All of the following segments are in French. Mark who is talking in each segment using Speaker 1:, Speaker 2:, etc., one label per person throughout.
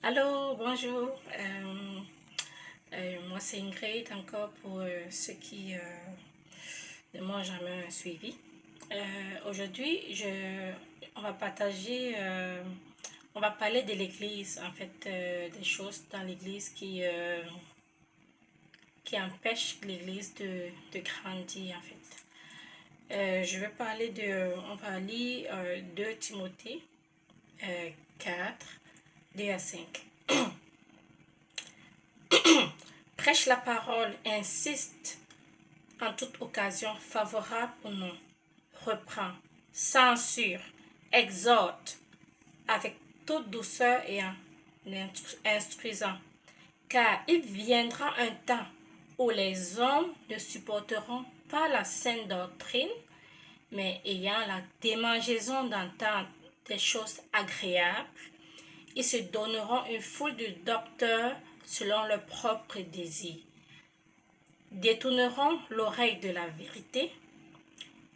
Speaker 1: Allô, bonjour. Moi, c'est Ingrid, encore pour ceux qui ne m'ont jamais suivi. Aujourd'hui, on va partager, on va parler de l'Église, en fait, des choses dans l'Église qui empêchent l'Église de grandir, en fait. Je vais parler on va lire 2 Timothée 4, 2 à 5. Prêche la parole, insiste en toute occasion favorable ou non, reprend, censure, exhorte avec toute douceur et en instruisant, car il viendra un temps où les hommes ne supporteront pas la saine doctrine, mais ayant la démangeaison d'entendre des choses agréables, ils se donneront une foule de docteurs selon leurs propres désirs, détourneront l'oreille de la vérité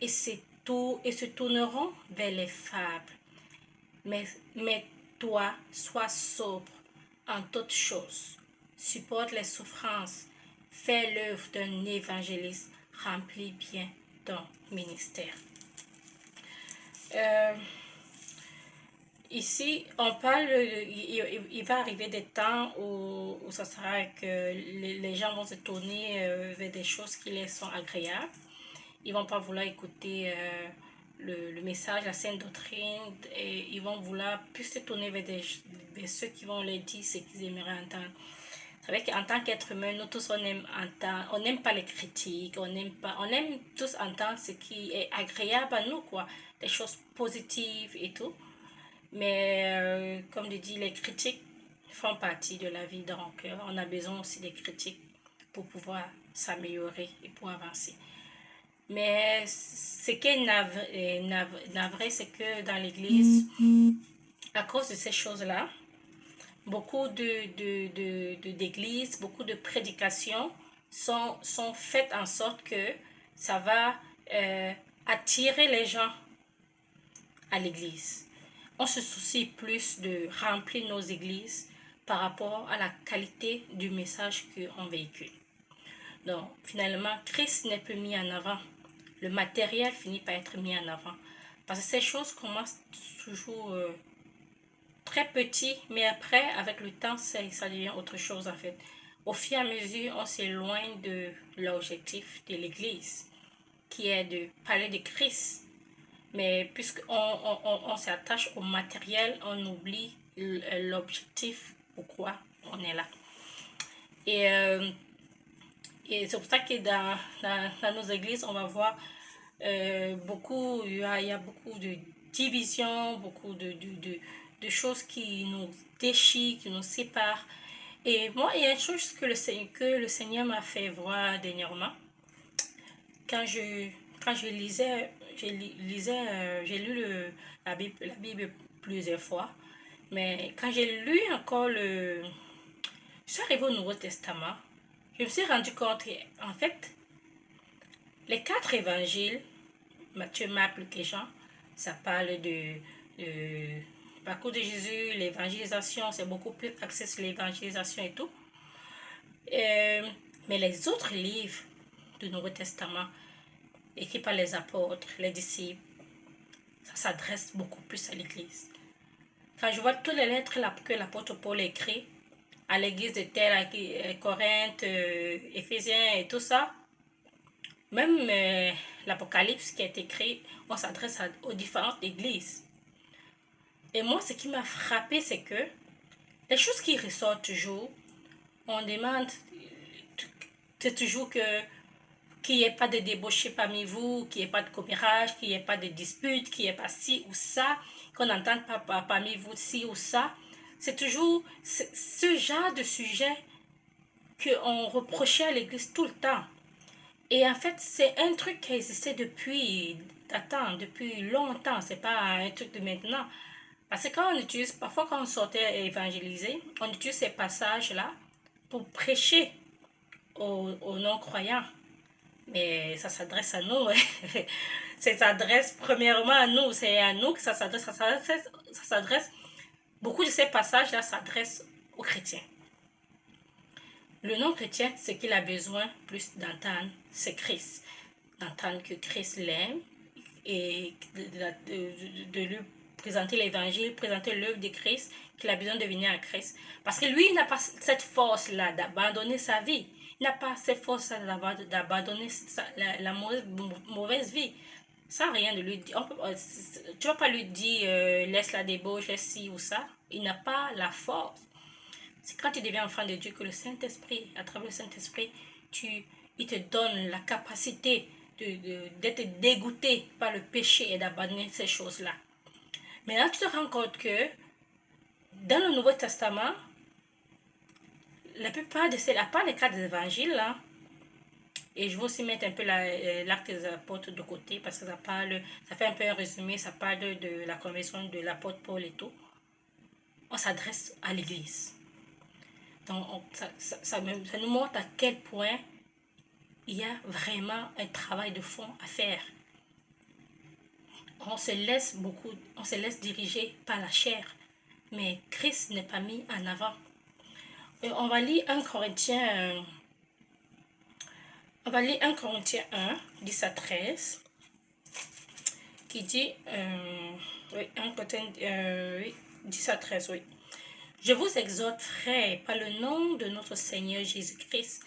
Speaker 1: et se tourneront vers les fables. Mais toi, sois sobre en toutes choses, supporte les souffrances, fais l'œuvre d'un évangéliste, remplis bien ton ministère. Euh, Ici, on parle, il va arriver des temps où ça sera que les gens vont se tourner vers des choses qui leur sont agréables. Ils vont pas vouloir écouter le message, la sainte doctrine, et ils vont vouloir plus se tourner vers ceux qui vont leur dire ce qu'ils aimeraient entendre. C'est vrai qu'en tant qu'être humain, nous tous on aime entendre, on n'aime pas les critiques, on aime tous entendre ce qui est agréable à nous, quoi, des choses positives et tout. Mais comme je dis, les critiques font partie de la vie, donc on a besoin aussi des critiques pour pouvoir s'améliorer et pour avancer. Mais ce qui est navré, c'est que dans l'Église, à cause de ces choses-là, beaucoup d'églises, beaucoup de prédications sont faites en sorte que ça va attirer les gens à l'Église. On se soucie plus de remplir nos églises par rapport à la qualité du message qu'on véhicule. Donc, finalement, Christ n'est plus mis en avant. Le matériel finit par être mis en avant. Parce que ces choses commencent toujours très petit, mais après, avec le temps, ça devient autre chose en fait. Au fur et à mesure, on s'éloigne de l'objectif de l'Église, qui est de parler de Christ. Mais puisqu'on s'attache au matériel, on oublie l'objectif, pourquoi on est là. Et, euh, et c'est pour ça que dans nos églises, on va voir il y a beaucoup de divisions, beaucoup de choses qui nous déchirent, qui nous séparent. Et moi, il y a une chose que le Seigneur m'a fait voir dernièrement. Quand je lisais, j'ai lu la Bible plusieurs fois. Mais quand j'ai lu encore je suis arrivée au Nouveau Testament, je me suis rendu compte qu'en fait, les 4 évangiles, Matthieu, Marc, Luc et Jean, ça parle de parcours de Jésus, l'évangélisation, c'est beaucoup plus axé sur l'évangélisation et tout. Mais les autres livres du Nouveau Testament, écrits par les apôtres, les disciples, ça s'adresse beaucoup plus à l'Église. Quand je vois toutes les lettres que l'apôtre Paul écrit à l'église de Thèse, à Corinthe, Éphésiens et tout ça, même l'Apocalypse qui est écrit, on s'adresse aux différentes églises. Et moi, ce qui m'a frappé, c'est que les choses qui ressortent toujours, on demande, c'est toujours qu'il n'y ait pas de débauché parmi vous, qu'il n'y ait pas de commérage, qu'il n'y ait pas de dispute, qu'il n'y ait pas ci ou ça, qu'on n'entende pas parmi vous ci ou ça. C'est toujours ce genre de sujet qu'on reprochait à l'Église tout le temps. Et en fait, c'est un truc qui existait depuis longtemps. C'est pas un truc de maintenant. Parce que parfois quand on sortait évangéliser, on utilise ces passages-là pour prêcher aux non-croyants. Mais ça s'adresse à nous. Ça s'adresse premièrement à nous. C'est à nous que ça s'adresse. Beaucoup de ces passages-là s'adressent chrétien. Le non-chrétien, ce qu'il a besoin plus d'entendre, c'est Christ. D'entendre que Christ l'aime et de lui présenter l'évangile, présenter l'œuvre de Christ, qu'il a besoin de venir à Christ. Parce que lui, il n'a pas cette force-là d'abandonner sa vie. Il n'a pas cette force-là d'abandonner la mauvaise vie. Sans rien de lui dire. Tu ne vas pas lui dire laisse la débauche, laisse ci ou ça. Il n'a pas la force. C'est quand tu deviens enfant de Dieu que le Saint-Esprit, à travers le Saint-Esprit, il te donne la capacité d'être dégoûté par le péché et d'abandonner ces choses-là. Mais là, tu te rends compte que dans le Nouveau Testament, la plupart de ces, à part les cas des évangiles, là, et je vais aussi mettre un peu l'acte des apôtres de côté parce que ça fait un peu un résumé, ça parle de la conversion de l'apôtre Paul et tout. On s'adresse à l'Église. Donc, ça nous montre à quel point il y a vraiment un travail de fond à faire. On se laisse diriger par la chair, mais Christ n'est pas mis en avant. Et on va lire 1 Corinthiens 1, 10 à 13, qui dit, 1 Corinthiens 10 à 13, oui. Je vous exhorte, frères, par le nom de notre Seigneur Jésus-Christ,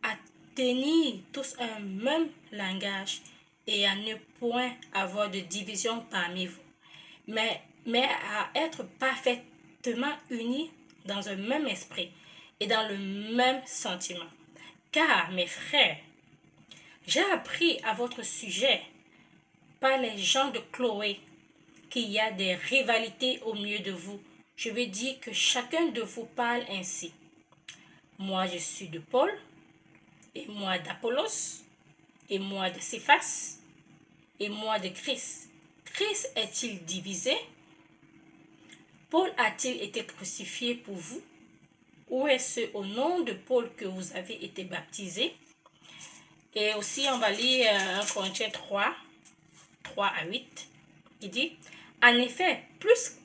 Speaker 1: à tenir tous un même langage et à ne point avoir de division parmi vous, mais à être parfaitement unis dans un même esprit et dans le même sentiment. Car, mes frères, j'ai appris à votre sujet par les gens de Chloé qu'il y a des rivalités au milieu de vous. Je veux dire que chacun de vous parle ainsi. Moi, je suis de Paul, et moi d'Apollos, et moi de Céphas, et moi de Christ. Christ est-il divisé? Paul a-t-il été crucifié pour vous? Ou est-ce au nom de Paul que vous avez été baptisés? Et aussi, on va lire 1 Corinthiens 3 à 8. Il dit, en effet,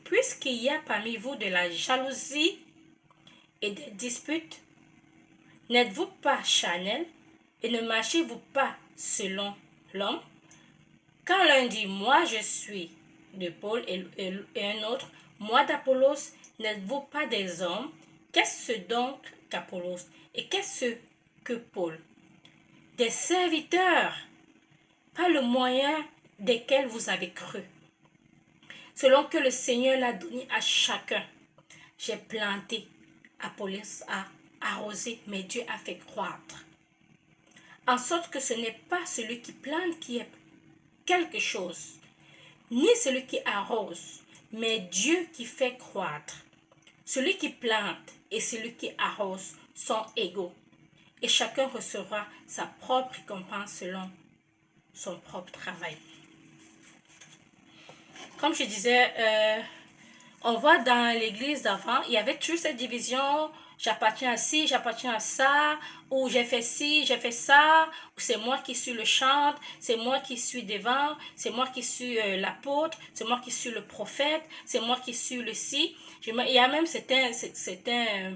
Speaker 1: puisqu'il y a parmi vous de la jalousie et des disputes, n'êtes-vous pas charnels et ne marchez-vous pas selon l'homme? Quand l'un dit, moi je suis de Paul et un autre, moi d'Apollos, n'êtes-vous pas des hommes? Qu'est-ce donc qu'Apollos? Et qu'est-ce que Paul? Des serviteurs, par le moyen desquels vous avez cru, selon que le Seigneur l'a donné à chacun. J'ai planté, Apollos a arrosé, mais Dieu a fait croître. En sorte que ce n'est pas celui qui plante qui est quelque chose, ni celui qui arrose, mais Dieu qui fait croître. Celui qui plante et celui qui arrose sont égaux, et chacun recevra sa propre récompense selon son propre travail. Comme je disais, on voit dans l'église d'avant, il y avait toujours cette division, j'appartiens à ci, j'appartiens à ça, ou j'ai fait ci, j'ai fait ça, ou c'est moi qui suis le chant, c'est moi qui suis devant, c'est moi qui suis l'apôtre, c'est moi qui suis le prophète, c'est moi qui suis le ci. Il y a même certains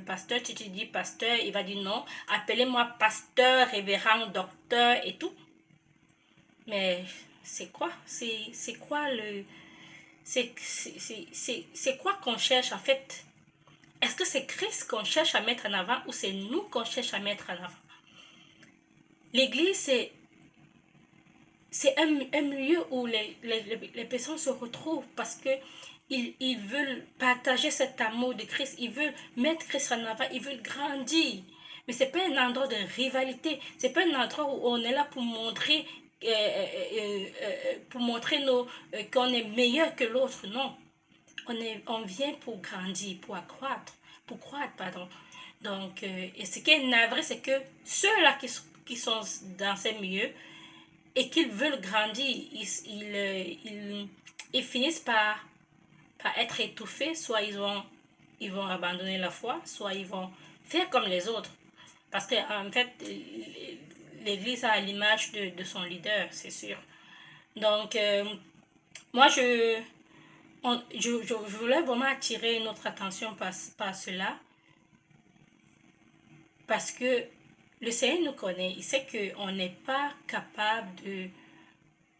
Speaker 1: pasteur, si tu dis pasteur, il va dire non, appelez-moi pasteur, révérend, docteur et tout. Mais c'est quoi? C'est quoi le... C'est quoi qu'on cherche en fait? Est-ce que c'est Christ qu'on cherche à mettre en avant ou c'est nous qu'on cherche à mettre en avant? L'église, c'est un milieu où les personnes se retrouvent parce que ils veulent partager cet amour de Christ, ils veulent mettre Christ en avant, ils veulent grandir. Mais ce n'est pas un endroit de rivalité, ce n'est pas un endroit où on est là pour montrer qu'on est meilleur que l'autre, non. On vient pour grandir, pour croître, pardon. Donc, et ce qui est navré, c'est que ceux-là qui sont dans ces milieux et qu'ils veulent grandir, ils finissent par être étouffés, soit ils vont abandonner la foi, soit ils vont faire comme les autres. Parce qu'en fait, l'Église a l'image de son leader, c'est sûr. Donc, moi, je voulais vraiment attirer notre attention par cela, Parce que le Seigneur nous connaît, il sait qu'on n'est pas capable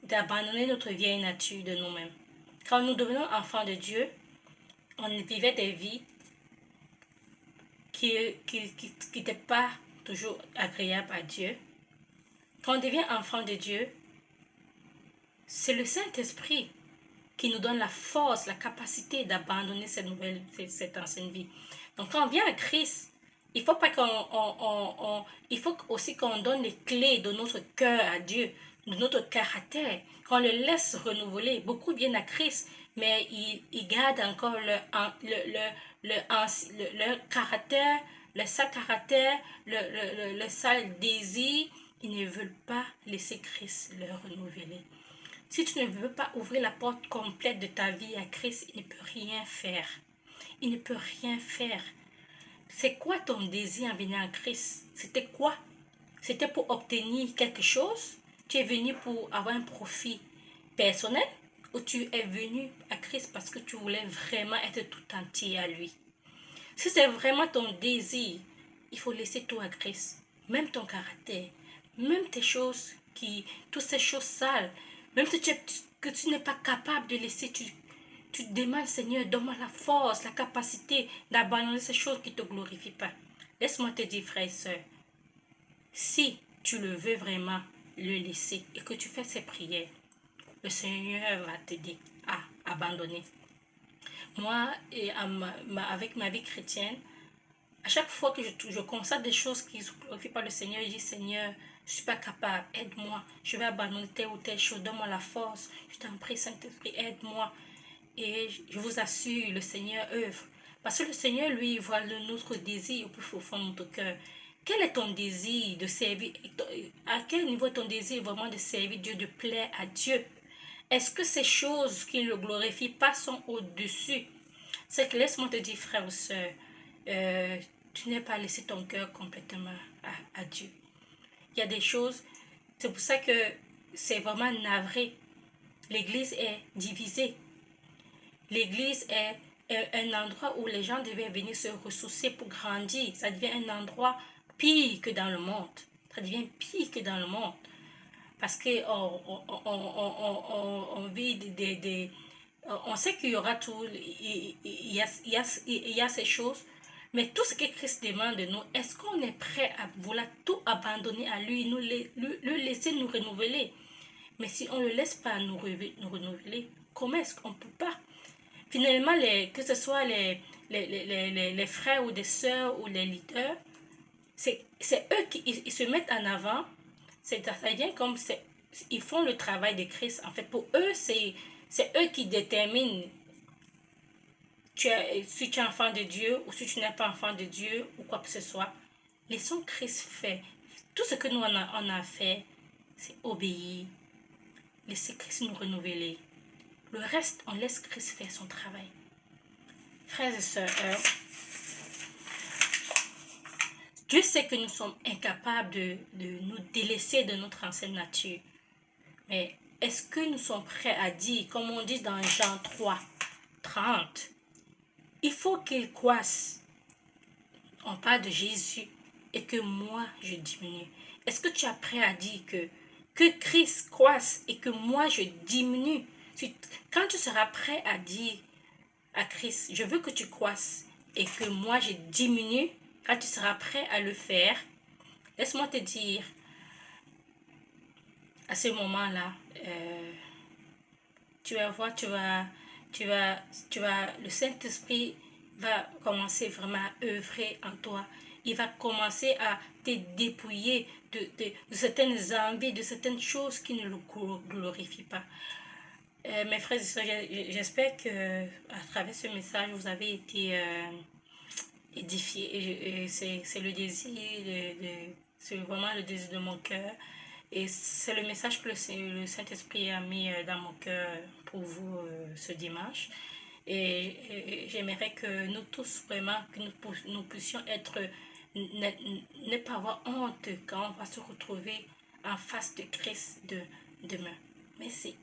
Speaker 1: d'abandonner notre vieille nature de nous-mêmes. Quand nous devenons enfants de Dieu, on vivait des vies qui n'étaient pas toujours agréables à Dieu. Quand on devient enfant de Dieu, c'est le Saint-Esprit qui nous donne la force, la capacité d'abandonner cette ancienne vie. Donc quand on vient à Christ, il faut pas il faut aussi qu'on donne les clés de notre cœur à Dieu, de notre caractère, qu'on le laisse renouveler. Beaucoup viennent à Christ, mais ils gardent encore leur caractère, le sale caractère, le sale désir. Ils ne veulent pas laisser Christ leur renouveler. Si tu ne veux pas ouvrir la porte complète de ta vie à Christ, il ne peut rien faire. Il ne peut rien faire. C'est quoi ton désir en venant à Christ? C'était quoi? C'était pour obtenir quelque chose? Tu es venu pour avoir un profit personnel? Ou tu es venu à Christ parce que tu voulais vraiment être tout entier à lui? Si c'est vraiment ton désir, il faut laisser tout à Christ. Même ton caractère, même tes choses, toutes ces choses sales, même si que tu n'es pas capable de laisser, tu te demandes, Seigneur, donne-moi la force, la capacité d'abandonner ces choses qui ne te glorifient pas. Laisse-moi te dire, frère et soeur, si tu le veux vraiment le laisser et que tu fais ces prières, le Seigneur va t'aider à abandonner. Moi, avec ma vie chrétienne, à chaque fois que je constate des choses qui ne sont glorifiées par le Seigneur, je dis, Seigneur, je ne suis pas capable, aide-moi. Je vais abandonner telle ou telle chose, donne-moi la force. Je t'en prie, Saint-Esprit, aide-moi. Et je vous assure, le Seigneur œuvre. Parce que le Seigneur, lui, voit notre désir au plus profond de notre cœur. Quel est ton désir de servir? À quel niveau est ton désir vraiment de servir Dieu, de plaire à Dieu? Est-ce que ces choses qui ne le glorifient pas sont au-dessus? C'est que laisse-moi te dire, frère ou soeur, tu n'as pas laissé ton cœur complètement à Dieu. Il y a des choses, c'est pour ça que c'est vraiment navré. L'église est divisée. L'église est un endroit où les gens devaient venir se ressourcer pour grandir. Ça devient un endroit pire que dans le monde. Ça devient pire que dans le monde. Parce que on vit on sait qu'il y aura tout, il y a ces choses, mais tout ce que Christ demande de nous, est-ce qu'on est prêt à vouloir tout abandonner à lui, le laisser nous renouveler? Mais si on ne le laisse pas nous renouveler, comment est-ce qu'on ne peut pas? Finalement, que ce soit les frères ou des sœurs ou les leaders, c'est eux qui ils se mettent en avant. Ça devient comme ils font le travail de Christ. En fait, pour eux, c'est eux qui déterminent si tu es enfant de Dieu ou si tu n'es pas enfant de Dieu ou quoi que ce soit. Laissons Christ faire. Tout ce que nous on a à faire, c'est obéir. Laissez Christ nous renouveler. Le reste, on laisse Christ faire son travail. Frères et sœurs, Dieu sait que nous sommes incapables de nous délaisser de notre ancienne nature. Mais est-ce que nous sommes prêts à dire, comme on dit dans Jean 3, 30, il faut qu'il croisse. On parle de Jésus et que moi je diminue. Est-ce que tu es prêt à dire que Christ croisse et que moi je diminue? Quand tu seras prêt à dire à Christ, je veux que tu croisses et que moi je diminue, quand tu seras prêt à le faire, laisse-moi te dire, à ce moment-là, tu vas voir, le Saint-Esprit va commencer vraiment à œuvrer en toi. Il va commencer à te dépouiller de certaines envies, de certaines choses qui ne le glorifient pas. Mes frères et sœurs, j'espère que à travers ce message, vous avez été édifiés. C'est le désir, c'est vraiment le désir de mon cœur. Et c'est le message que le Saint-Esprit a mis dans mon cœur pour vous ce dimanche. Et j'aimerais que nous tous, vraiment, que nous puissions être, ne pas avoir honte quand on va se retrouver en face de Christ demain. Merci.